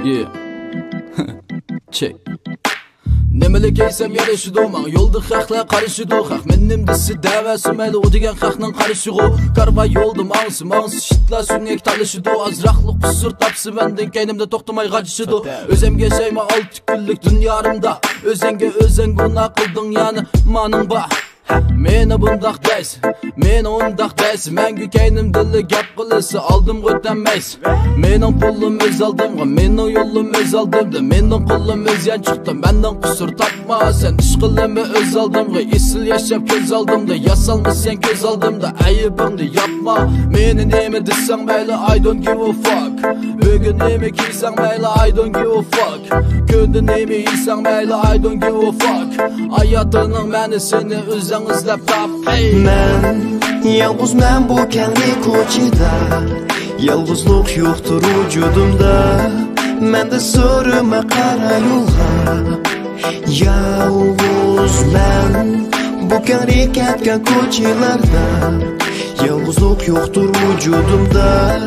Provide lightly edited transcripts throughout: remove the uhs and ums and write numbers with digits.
Yeah. Check. Nemelik eysem yarışıdı o man Yoldu xaqla qarışıdı o xaq Mennim disi davası məli o degen xaqның qarışı o Karva yoldu mağısı şitla süngek talışıdı o Azraqlı kusur tapsı məndin keynimde toxtamay qaçışıdı o Özemge şeyma 6 günlük dünyarımda Özenge özen guna qıldın yani manın ba Meni bundaq deysi, meni ondaq deysi Məngü keynim dili gap qılısı aldım götənməys Menin pullum öz aldımğa, menin yollum öz aldımdı Menin pullum öz yan çıktı, məndən kusur tapma Sen işqılımı öz aldımğa, isil yaşap köz aldımdı Yasalmı sen köz aldımda, ayıbımdı yapma Meni nemi dissan meyli, I don't give a fuck Bugün nemi kiysan meyli, I don't give a fuck Köndü nemi yiysan meyli, I don't give a fuck Hayatının məni seni özden izlep tap Men, yalğız men bu kendi koçida Yalğızlık yoktur vücudumda Men de sırrıma qara yolğa Yalğız men bu kendi ketken koçilarda Yalğızlık yoktur vücudumda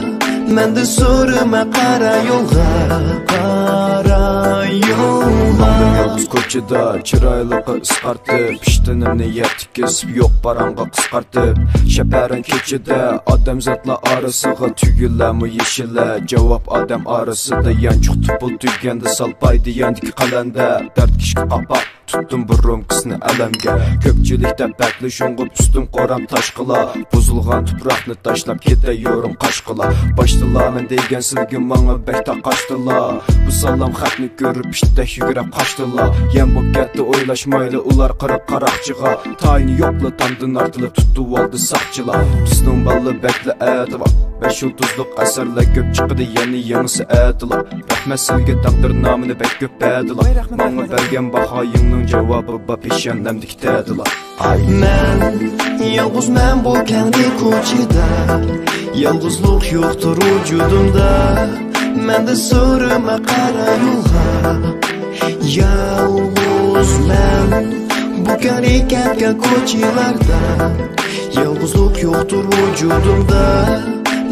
Men de sırrıma qara yolğa Qara yolğa Yalğız koçida çıraylıqı ısqartıp İştinimni yetik kesip yok paranğa qısqartıp Şəpərin keçide adamzatla arasıға tügüləmi yeşile Cevap adam arasıda yançıq tupul tüygende salpaydı yandik qalanda Dert kişki qapak tuttum burrum kısını ələmge Köpçülükdə bəkli şunğub üstüm qoram taşqıla Buzulğan tupraqni taşlap ketayorum qaşqıla Başdılarının deygen silgin bana bəkdə qaçdıla Bu salam xətni görüp iştək yügürəp qaçdıla Yen bop getdi oylaşmaylı ular qırıb qaraqçığa Tayini yokla tandın artılı tuttu oldu saqçıla Bizдің ballı bəkli ədi var 5 yıldızlıq əsərlə köp çıxıdı yeni yanısı ədila Rəhmət silgi taqdir namını bək köp ədila Mana bərgən baxayının cevabı ba peşəndəmdik tədila Men, yalğız men bu kendi koçida Yalğızlık yoktur vücudumda Men de sırrıma qara yolğa Yalğız men bu kendi ketken koçilarda Yalğızlık yoktur vücudumda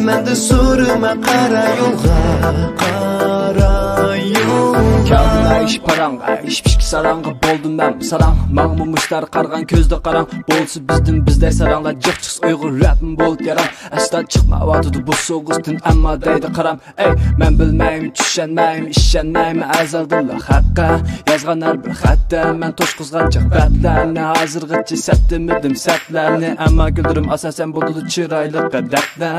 Men de sırrıma qara yolğa Qara yolğa Kağıdına iş paranga, iş pişki saranga Boldum ben sarang, mağmumuşlar qargan Közde qarang, bolsu bizday sarangla Cıq çıqs uyğur rapim bolt yaram Əsla çıqma vatıdı bu soğustin Amma deydi qaram, ey Men bilməyim, düşənməyim, işənməyim Əzaldırla haqqa, yazğanar bir xəttə Men toş qızğancaq bətlərni Hazırgıcı səttimidim sətlərni Amma güldürüm asasən boludu çıraylı qədətlə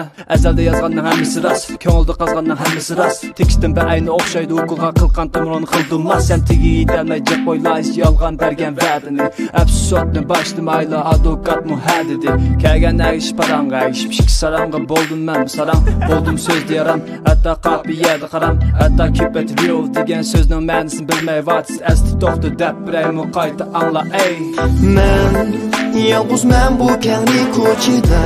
Əzəldə yazğanın həmmisi rast Köngüldə qazğanın həmmisi rast Tekstin bə ayni oxşaydı uqulğa qılqan tümrün Qıldımlar sen tigi delmey cep boylayız Yalğan bergen vədini Əpsotni başlamayla adukat muhədidi Kərgən iş paranga iş pişki saranga Boldum mən bu sarang Boldum söz diyaram Hətta qapı yerdi qaram Hətta küpet real degen sözünün mənisini bilmey vatsiz Əsti toxtu dəb birəyimi qayta anla ey Men, yalğız men bu kendi koçida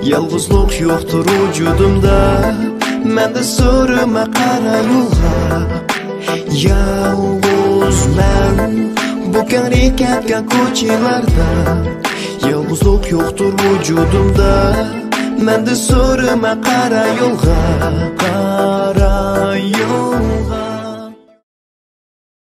Yalğızlık yoktur vücudumda Men de sırrıma qara yolğa Yalğız men bu kendi ketken koçilarda Yalğızlık yoktur vücudumda Men de sırrıma qara yolğa Qara yolğa